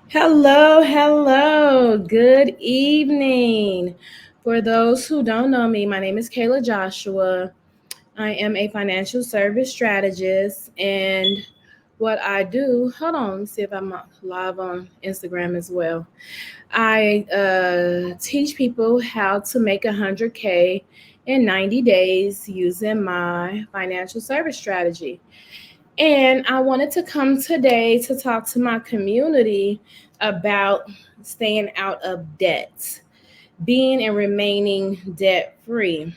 Hello, hello. Good evening. For those who don't know me, my name is Kayla Joshua. I am a financial service strategist, and what I do, hold on, let me see if I'm live on Instagram as well. I teach people how to make 100K in 90 days using my financial service strategy. And I wanted to come today to talk to my community about staying out of debt, being and remaining debt free.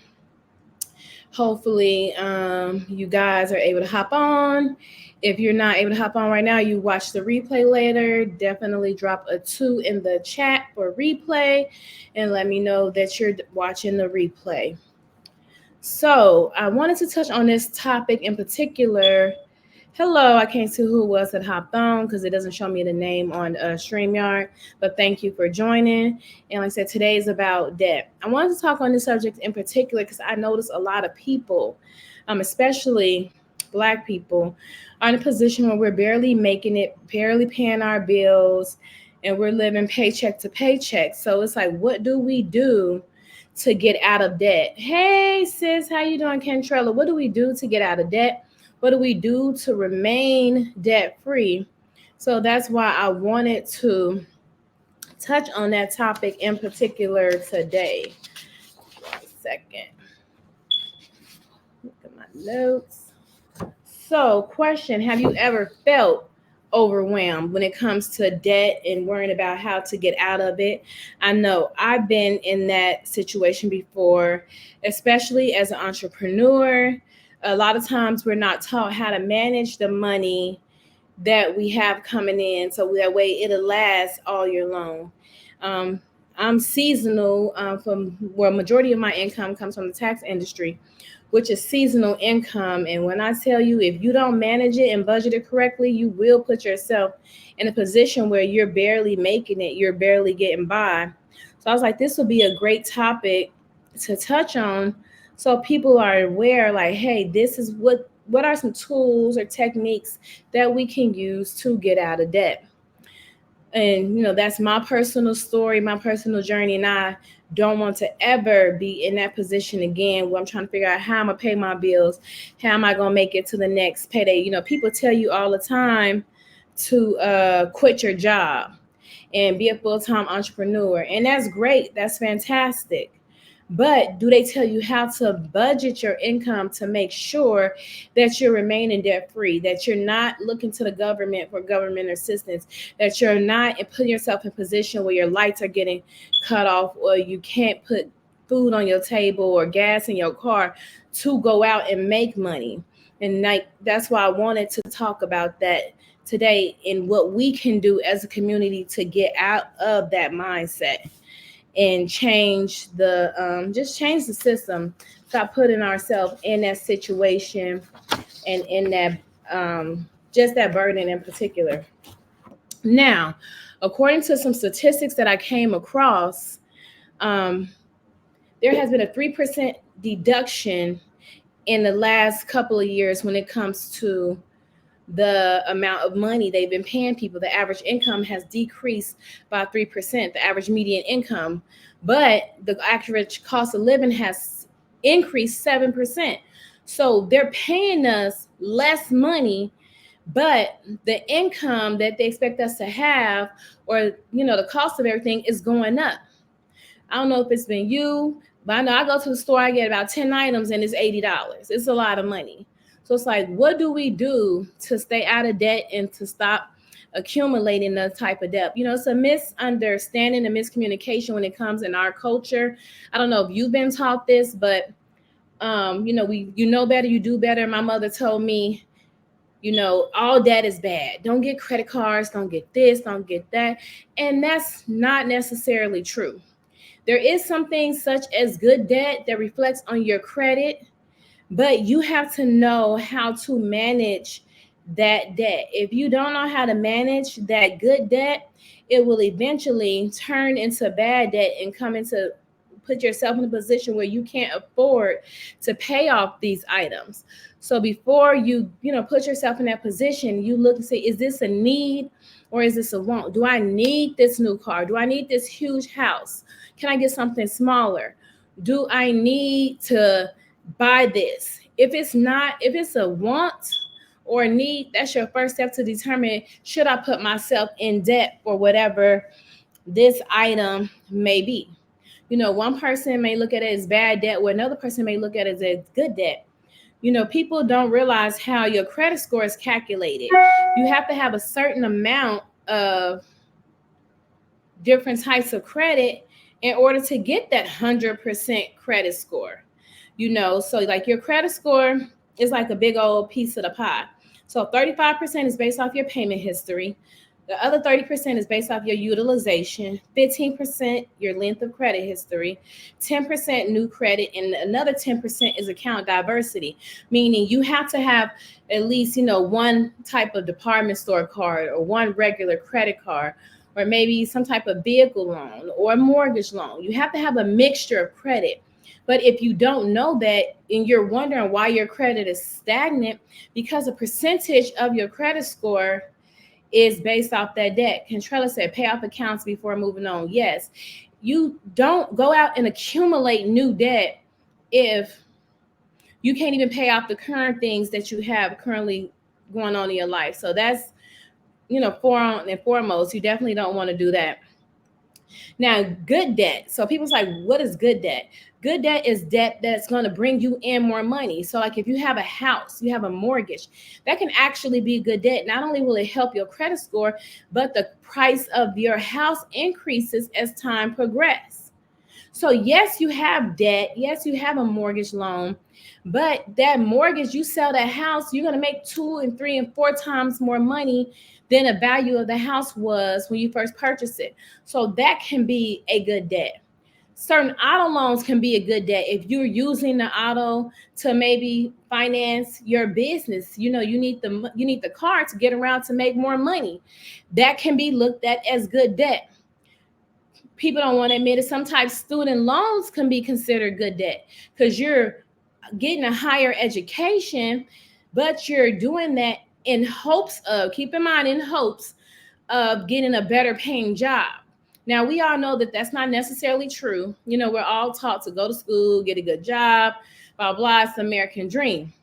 Hopefully, you guys are able to hop on. If you're not able to hop on right now, you watch the replay later. Definitely drop a 2 in the chat for replay and let me know that you're watching the replay. So, I wanted to touch on this topic in particular. Hello, I can't see who it was that hopped on because it doesn't show me the name on StreamYard, but thank you for joining. And like I said, today is about debt. I wanted to talk on this subject in particular because I notice a lot of people, especially Black people, are in a position where we're barely making it, barely paying our bills, and we're living paycheck to paycheck. So it's like, what do we do to get out of debt? Hey, sis, how you doing, Kentrella? What do we do to get out of debt? What do we do to remain debt free? So that's why I wanted to touch on that topic in particular today. 1 second. Look at my notes. So, question: have you ever felt overwhelmed when it comes to debt and worrying about how to get out of it? I know I've been in that situation before, especially as an entrepreneur. A lot of times we're not taught how to manage the money that we have coming in, so that way it'll last all year long. Um, I'm seasonal, from where majority of my income comes from the tax industry, which is seasonal income. And when I tell you, if you don't manage it and budget it correctly, you will put yourself in a position where you're barely making it, you're barely getting by. So I was like, this would be a great topic to touch on, so people are aware, like, hey, this is what are some tools or techniques that we can use to get out of debt. And that's my personal story, my personal journey, and I don't want to ever be in that position again where I'm trying to figure out how I'm gonna pay my bills, how am I gonna make it to the next payday. People tell you all the time to quit your job and be a full-time entrepreneur, and that's great, that's fantastic. But do they tell you how to budget your income to make sure that you're remaining debt free, that you're not looking to the government for government assistance, that you're not putting yourself in a position where your lights are getting cut off, or you can't put food on your table or gas in your car to go out and make money? And like, that's why I wanted to talk about that today and what we can do as a community to get out of that mindset and change the just change the system, stop putting ourselves in that situation and in that just that burden in particular. Now, according to some statistics that I came across, um, there has been a 3% deduction in the last couple of years when it comes to the amount of money they've been paying people. The average income has decreased by 3%, the average median income, but the average cost of living has increased 7%. So they're paying us less money, but the income that they expect us to have, or the cost of everything, is going up. I don't know if it's been you, but I know I go to the store, I get about 10 items and it's $80. It's a lot of money. So it's like, what do we do to stay out of debt and to stop accumulating that type of debt? It's a misunderstanding, a miscommunication when it comes in our culture. I don't know if you've been taught this, but you know better, you do better. My mother told me, all debt is bad. Don't get credit cards, don't get this, don't get that. And that's not necessarily true. There is something such as good debt that reflects on your credit, but you have to know how to manage that debt. If you don't know how to manage that good debt, it will eventually turn into bad debt and come into put yourself in a position where you can't afford to pay off these items. So before you put yourself in that position, you look and say, is this a need or is this a want? Do I need this new car? Do I need this huge house? Can I get something smaller? Do I need to buy this? If it's a want or a need, that's your first step to determine, should I put myself in debt for whatever this item may be? One person may look at it as bad debt, where another person may look at it as good debt. People don't realize how your credit score is calculated. You have to have a certain amount of different types of credit in order to get that 100% credit score. So like your credit score is like a big old piece of the pie. So 35% is based off your payment history. The other 30% is based off your utilization, 15% your length of credit history, 10% new credit, and another 10% is account diversity, meaning you have to have at least, one type of department store card or one regular credit card, or maybe some type of vehicle loan or a mortgage loan. You have to have a mixture of credit. But if you don't know that and you're wondering why your credit is stagnant, because a percentage of your credit score is based off that debt. Contrella said, pay off accounts before moving on. Yes, you don't go out and accumulate new debt if you can't even pay off the current things that you have currently going on in your life. So that's, first and foremost, you definitely don't want to do that. Now, good debt. So people's like, what is good debt? Good debt is debt that's going to bring you in more money. So like if you have a house, you have a mortgage, that can actually be good debt. Not only will it help your credit score, but the price of your house increases as time progresses. So yes, you have debt. Yes, you have a mortgage loan, but that mortgage, you sell that house, you're going to make 2 and 3 and 4 times more money than the value of the house was when you first purchased it. So that can be a good debt. Certain auto loans can be a good debt if you're using the auto to maybe finance your business. You need the car to get around to make more money. That can be looked at as good debt. People don't want to admit it. Sometimes student loans can be considered good debt because you're getting a higher education, but you're doing that in hopes of, keep in mind, in hopes of getting a better paying job. Now, we all know that that's not necessarily true. We're all taught to go to school, get a good job, blah, blah, it's the American dream.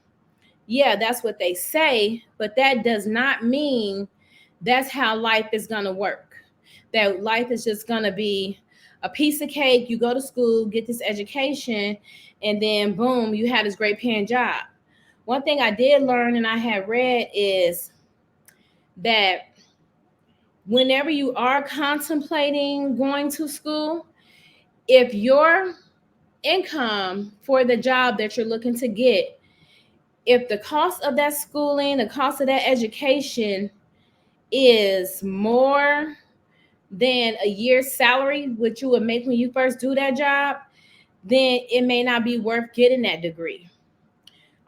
Yeah, that's what they say, but that does not mean that's how life is going to work. That life is just going to be a piece of cake. You go to school, get this education, and then boom, you have this great paying job. One thing I did learn and I had read is that whenever you are contemplating going to school, if your income for the job that you're looking to get, if the cost of that schooling, the cost of that education is more than a year's salary, which you would make when you first do that job, then it may not be worth getting that degree.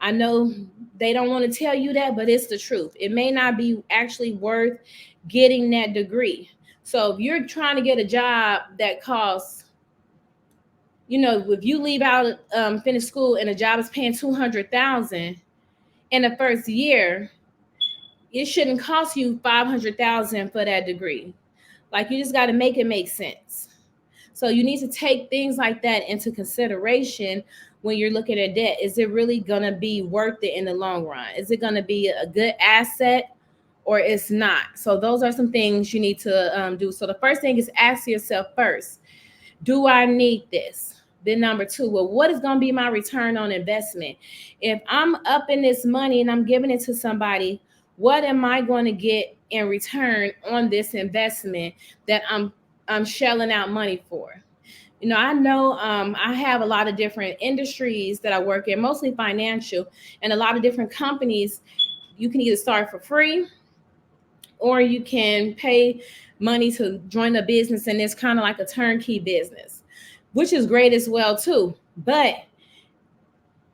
I know they don't want to tell you that, but it's the truth. It may not be actually worth getting that degree. So if you're trying to get a job that costs, if you leave out, finish school and a job is paying $200,000 in the first year, it shouldn't cost you $500,000 for that degree. Like, you just got to make it make sense. So you need to take things like that into consideration when you're looking at debt. Is it really going to be worth it in the long run? Is it going to be a good asset or it's not? So those are some things you need to do. So the first thing is ask yourself first, do I need this? Then number 2, well, what is going to be my return on investment? If I'm up in this money and I'm giving it to somebody, what am I going to get in return on this investment that I'm shelling out money for? I know I have a lot of different industries that I work in, mostly financial, and a lot of different companies. You can either start for free or you can pay money to join the business, and it's kind of like a turnkey business, which is great as well too. But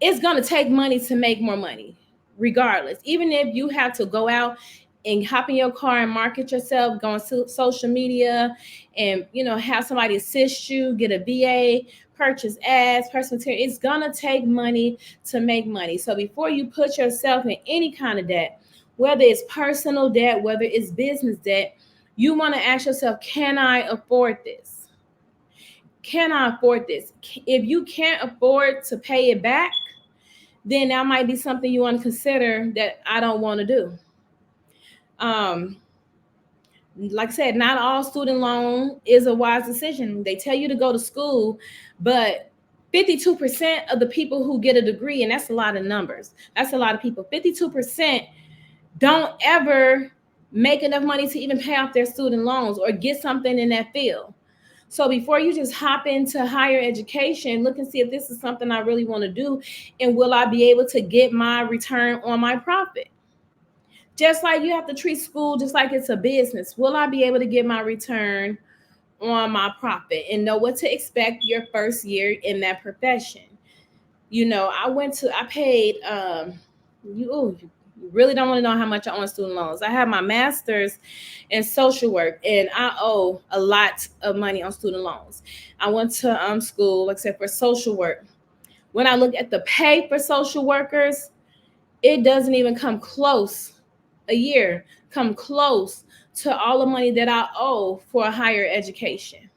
it's going to take money to make more money regardless. Even if you have to go out and hop in your car and market yourself, go on social media and, have somebody assist you, get a VA, purchase ads, personal material. It's going to take money to make money. So before you put yourself in any kind of debt, whether it's personal debt, whether it's business debt, you want to ask yourself, can I afford this? Can I afford this? If you can't afford to pay it back, then that might be something you want to consider that I don't want to do. Like I said, not all student loan is a wise decision. They tell you to go to school, but 52% of the people who get a degree, and that's a lot of numbers. That's a lot of people. 52% don't ever make enough money to even pay off their student loans or get something in that field. So before you just hop into higher education, look and see if this is something I really want to do, and will I be able to get my return on my profit? Just like you have to treat school just like it's a business. Will I be able to get my return on my profit and know what to expect your first year in that profession? I paid, you really don't want to know how much I owe on student loans. I have my master's in social work and I owe a lot of money on student loans. I went to school, except for social work. When I look at the pay for social workers, it doesn't even come close to all the money that I owe for a higher education.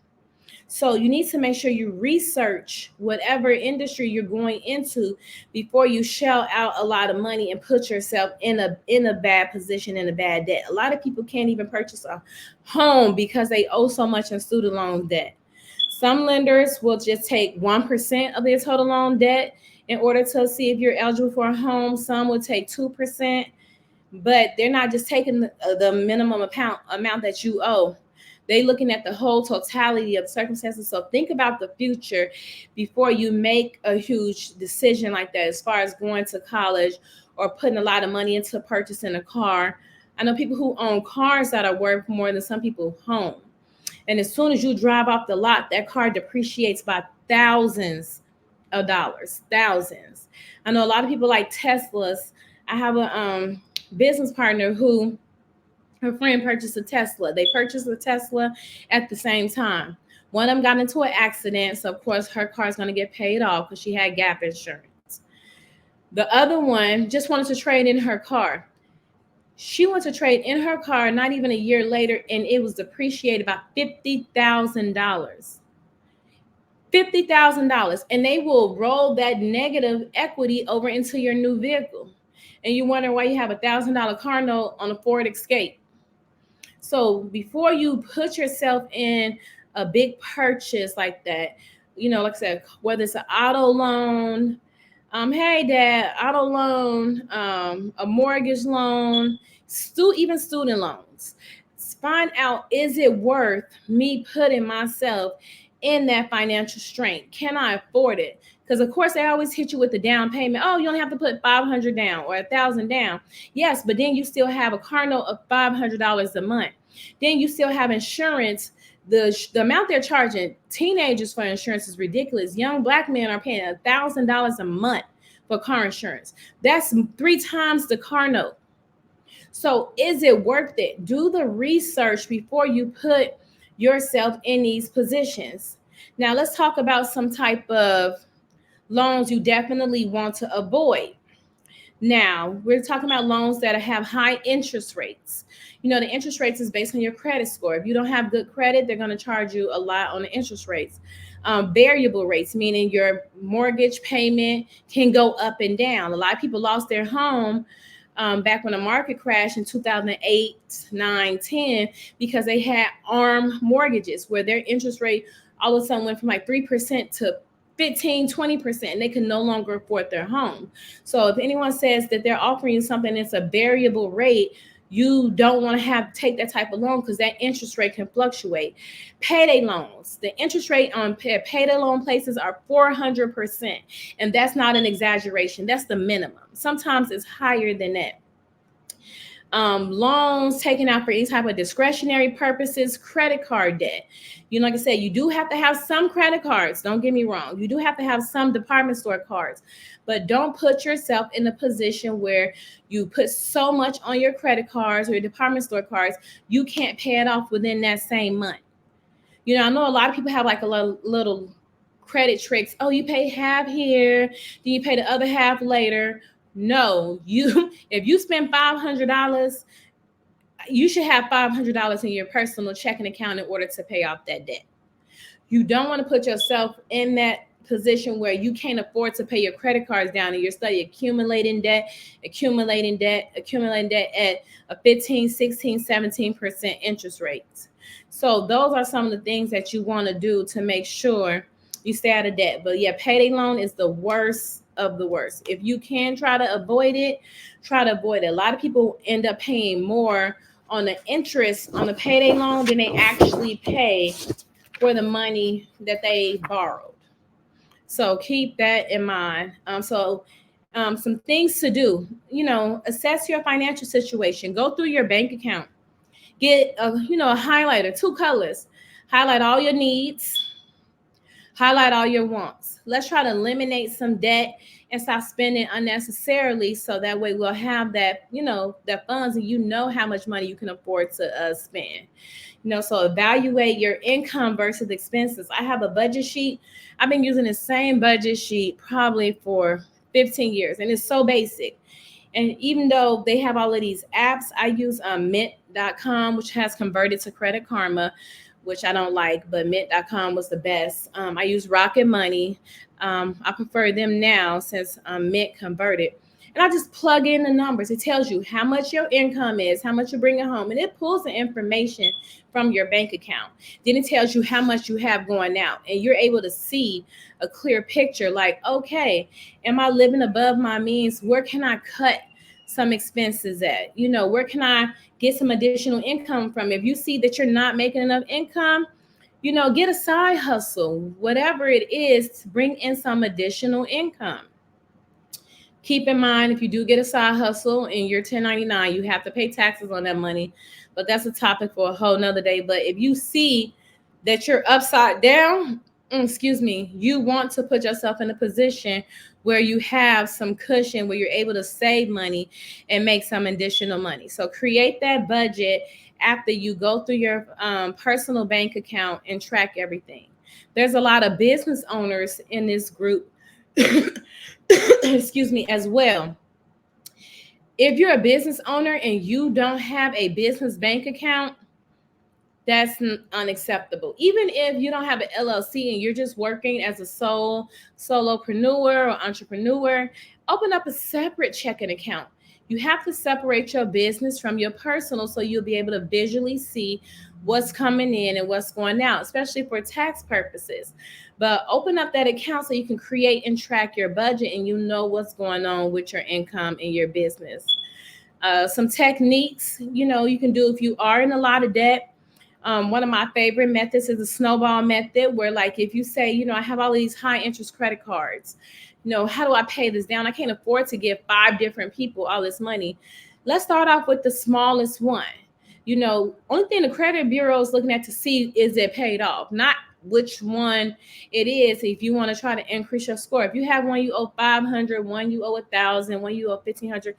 So you need to make sure you research whatever industry you're going into before you shell out a lot of money and put yourself in a bad position, in a bad debt. A lot of people can't even purchase a home because they owe so much in student loan debt. Some lenders will just take 1% of their total loan debt in order to see if you're eligible for a home. Some will take 2%. But they're not just taking the minimum amount that you owe. They're looking at the whole totality of circumstances. So think about the future before you make a huge decision like that, as far as going to college or putting a lot of money into purchasing a car. I know people who own cars that are worth more than some people's home. And as soon as you drive off the lot, that car depreciates by thousands of dollars, thousands. I know a lot of people like Teslas. I have a business partner who her friend purchased a Tesla. They purchased a Tesla at the same time. One of them got into an accident, so of course her car is going to get paid off because she had gap insurance. The other one just wanted to trade in her car. She went to trade in her car not even a year later, and it was depreciated by $50,000. $50,000, and they will roll that negative equity over into your new vehicle. And you wonder why you have $1,000 car note on a Ford Escape. So before you put yourself in a big purchase like that, like I said, whether it's an auto loan, hey dad, auto loan, a mortgage loan, even student loans, find out, is it worth me putting myself in that financial strain? Can I afford it? Because of course they always hit you with the down payment. Oh, you only have to put $500 down or $1,000 down. Yes, but then you still have a car note of $500 a month. Then you still have insurance. The amount they're charging teenagers for insurance is ridiculous. Young Black men are paying $1,000 a month for car insurance. That's 3 times the car note. So is it worth it? Do the research before you put yourself in these positions. Now let's talk about some type of loans you definitely want to avoid. Now we're talking about loans that have high interest rates. The interest rates is based on your credit score. If you don't have good credit, they're going to charge you a lot on the interest rates. Variable rates, meaning your mortgage payment can go up and down. A lot of people lost their home back when the market crashed in 2008, 9, 10, because they had ARM mortgages where their interest rate all of a sudden went from like 3% to 15, 20%, and they can no longer afford their home. So if anyone says that they're offering you something that's a variable rate, you don't want to take that type of loan because that interest rate can fluctuate. Payday loans, the interest rate on payday loan places are 400%. And that's not an exaggeration. That's the minimum. Sometimes it's higher than that. loans taken out for any type of discretionary purposes, credit card debt. Like I said, you do have to have some credit cards. Don't get me wrong. You do have to have some department store cards, but don't put yourself in a position where you put so much on your credit cards or your department store cards, you can't pay it off within that same month. I know a lot of people have like a little credit tricks. Oh, you pay half here, then you pay the other half later. No, if you spend $500, you should have $500 in your personal checking account in order to pay off that debt. You don't want to put yourself in that position where you can't afford to pay your credit cards down and you're studying accumulating debt at a 15, 16, 17% interest rates. So those are some of the things that you want to do to make sure you stay out of debt. But yeah, payday loan is the worst of the worst. If you can try to avoid it, try to avoid it. A lot of people end up paying more on the interest on a payday loan than they actually pay for the money that they borrowed. So keep that in mind. Some things to do, assess your financial situation, go through your bank account, get a highlighter, 2 colors, highlight all your needs, highlight all your wants. Let's try to eliminate some debt and stop spending unnecessarily, so that way we'll have that, that funds, and how much money you can afford to spend. So evaluate your income versus expenses. I have a budget sheet. I've been using the same budget sheet probably for 15 years, and it's so basic. And even though they have all of these apps, I use Mint.com, which has converted to Credit Karma, which I don't like, but Mint.com was the best. I use Rocket Money. I prefer them now since Mint converted. And I just plug in the numbers. It tells you how much your income is, how much you're bringing home, and it pulls the information from your bank account. Then it tells you how much you have going out, and you're able to see a clear picture like, okay, am I living above my means? Where can I cut some expenses at? Where can I get some additional income from? If you see that you're not making enough income, get a side hustle, whatever it is, to bring in some additional income. Keep in mind, if you do get a side hustle and you're 1099, you have to pay taxes on that money. But that's a topic for a whole nother day. But if you see that you're upside down, you want to put yourself in a position where you have some cushion, where you're able to save money and make some additional money. So create that budget after you go through your personal bank account and track everything. There's a lot of business owners in this group as well. If you're a business owner and you don't have a business bank account, that's unacceptable. Even if you don't have an LLC and you're just working as a solopreneur or entrepreneur, open up a separate checking account. You have to separate your business from your personal, so you'll be able to visually see what's coming in and what's going out, especially for tax purposes. But open up that account so you can create and track your budget, and what's going on with your income and your business. Some techniques, you can do if you are in a lot of debt. One of my favorite methods is the snowball method, where like if you say, I have all these high interest credit cards, how do I pay this down? I can't afford to give 5 different people all this money. Let's start off with the smallest one. Only thing the credit bureau is looking at to see is it paid off, not which one it is. If you want to try to increase your score, if you have one you owe 500, one you owe 1,000, one you owe 1,500,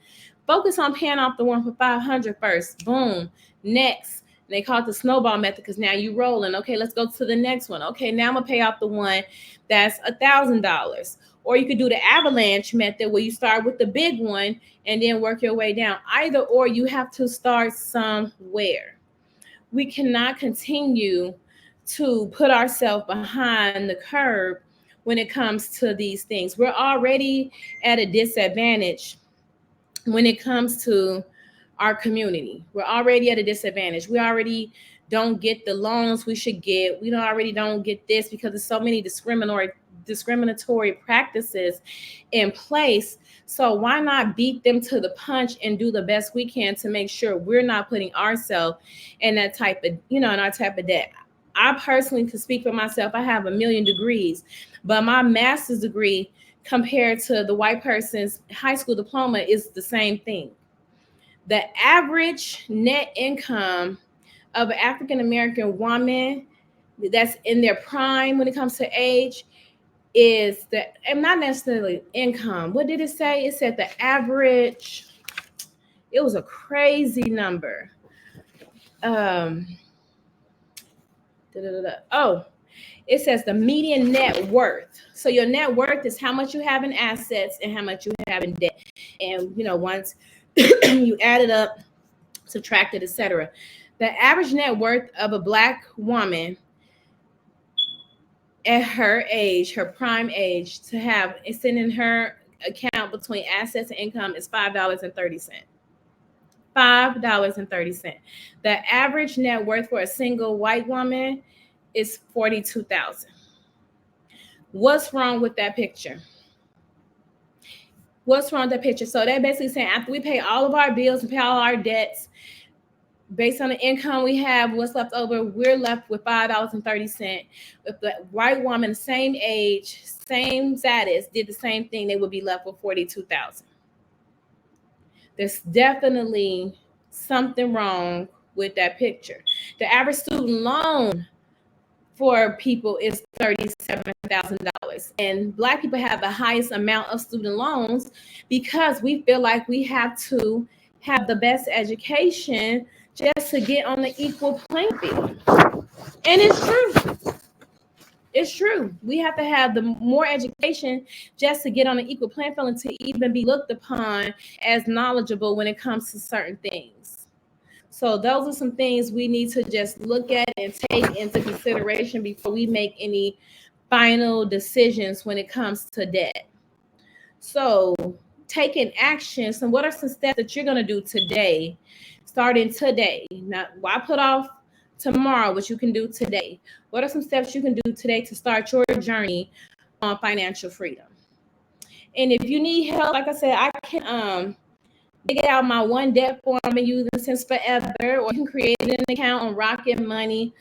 focus on paying off the one for 500 first. Boom. Next. And they call it the snowball method because now you rolling. Okay, let's go to the next one. Okay, now I'm gonna pay off the one that's $1,000. Or you could do the avalanche method, where you start with the big one and then work your way down. Either or, you have to start somewhere. We cannot continue to put ourselves behind the curve when it comes to these things. We're already at a disadvantage when it comes to our community. We're already at a disadvantage. We already don't get the loans we should get. We already don't get this because there's so many discriminatory practices in place. So why not beat them to the punch and do the best we can to make sure we're not putting ourselves in that type of, in our type of debt. I personally can speak for myself. I have 1 million degrees, but my master's degree compared to the white person's high school diploma is the same thing. The average net income of an African American woman that's in their prime when it comes to age is and not necessarily income. What did it say? It said the average, it was a crazy number. Oh, it says the median net worth. So your net worth is how much you have in assets and how much you have in debt. And once you add it up, subtract it, etc. The average net worth of a Black woman at her age, her prime age, to have it's in her account between assets and income is $5.30. $5.30. The average net worth for a single white woman is $42,000. What's wrong with that picture? What's wrong with that picture? So they're basically saying after we pay all of our bills and pay all our debts, based on the income we have, what's left over, we're left with $5.30. If the white woman, same age, same status, did the same thing, they would be left with $42,000. There's definitely something wrong with that picture. The average student loan for people is $37,000. And Black people have the highest amount of student loans because we feel like we have to have the best education just to get on the equal playing field. And it's true. It's true. We have to have the more education just to get on an equal playing field and to even be looked upon as knowledgeable when it comes to certain things. So those are some things we need to just look at and take into consideration before we make any final decisions when it comes to debt. So taking action. So what are some steps that you're going to do today, starting today? Not why put off tomorrow what you can do today. What are some steps you can do today to start your journey on financial freedom? And if you need help, like I said, I can dig out my one debt form I've been using since forever, or you can create an account on Rocket Money.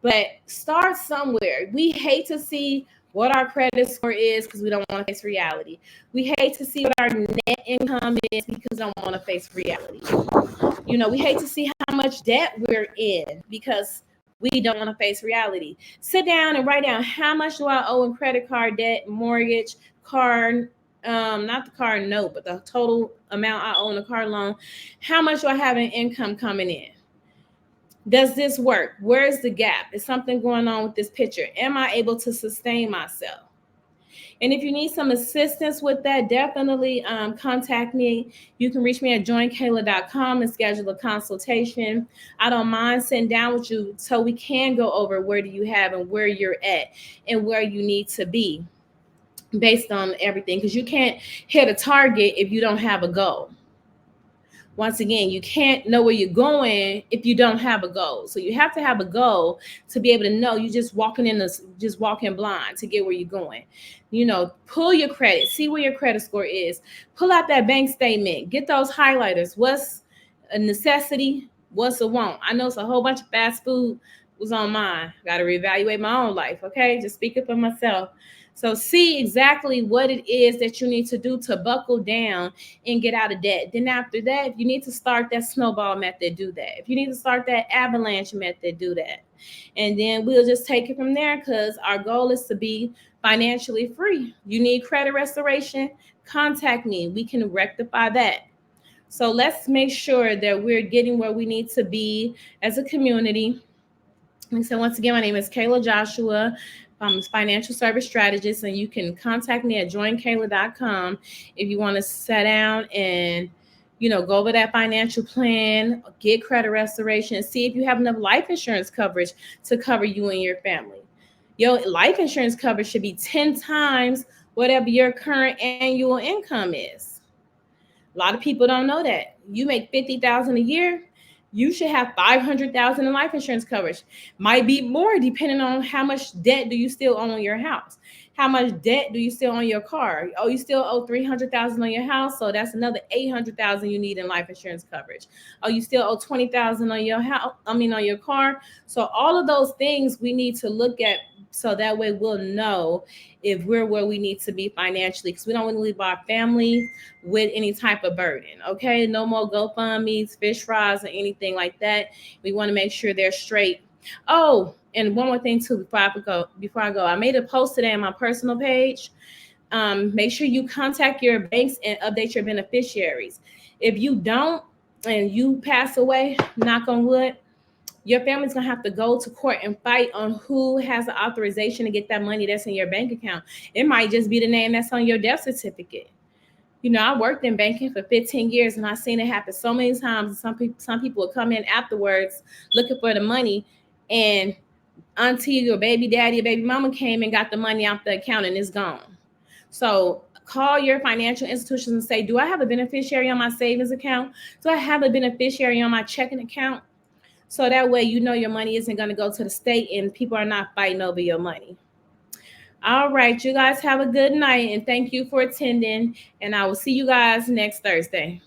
But start somewhere. We hate to see what our credit score is because we don't want to face reality. We hate to see what our net income is because we don't want to face reality. We hate to see how much debt we're in because we don't want to face reality. Sit down and write down, how much do I owe in credit card debt, mortgage, car, not the car note, but the total amount I owe in a car loan. How much do I have in income coming in? Does this work? Where is the gap? Is something going on with this picture? Am I able to sustain myself? And if you need some assistance with that, definitely contact me. You can reach me at joinkayla.com and schedule a consultation. I don't mind sitting down with you so we can go over where do you have and where you're at and where you need to be based on everything, because you can't hit a target if you don't have a goal. Once again, you can't know where you're going if you don't have a goal. So you have to have a goal to be able to know. You just walking blind to get where you're going. Pull your credit, see where your credit score is. Pull out that bank statement, get those highlighters. What's a necessity? What's a want? I know it's a whole bunch of fast food was on mine. Got to reevaluate my own life. Okay, just speaking for myself. So see exactly what it is that you need to do to buckle down and get out of debt. Then after that, if you need to start that snowball method, do that. If you need to start that avalanche method, do that. And then we'll just take it from there, because our goal is to be financially free. You need credit restoration, contact me. We can rectify that. So let's make sure that we're getting where we need to be as a community. And so once again, my name is Kayla Joshua. I'm a financial service strategist, and you can contact me at joinkayla.com if you want to sit down and, go over that financial plan, get credit restoration, see if you have enough life insurance coverage to cover you and your family. Your life insurance coverage should be 10 times whatever your current annual income is. A lot of people don't know that. You make $50,000 a year, you should have $500,000 in life insurance coverage. Might be more depending on how much debt do you still own on your house. How much debt do you still on your car? Oh, you still owe $300,000 on your house, so that's another $800,000 you need in life insurance coverage. Oh, you still owe $20,000 on your house. On your car. So all of those things we need to look at, so that way we'll know if we're where we need to be financially, because we don't want to leave our family with any type of burden. Okay, no more GoFundMe's, fish fries, or anything like that. We want to make sure they're straight. Oh, and one more thing too before I go, I made a post today on my personal page. Make sure you contact your banks and update your beneficiaries. If you don't and you pass away, knock on wood, your family's gonna have to go to court and fight on who has the authorization to get that money that's in your bank account. It might just be the name that's on your death certificate. You know, I worked in banking for 15 years and I've seen it happen so many times. Some people will come in afterwards looking for the money, and auntie or baby daddy or baby mama came and got the money out the account and it's gone. So call your financial institutions and say, do I have a beneficiary on my savings account? Do I have a beneficiary on my checking account? So that way you know your money isn't going to go to the state and people are not fighting over your money. All right, you guys have a good night and thank you for attending, and I will see you guys next Thursday.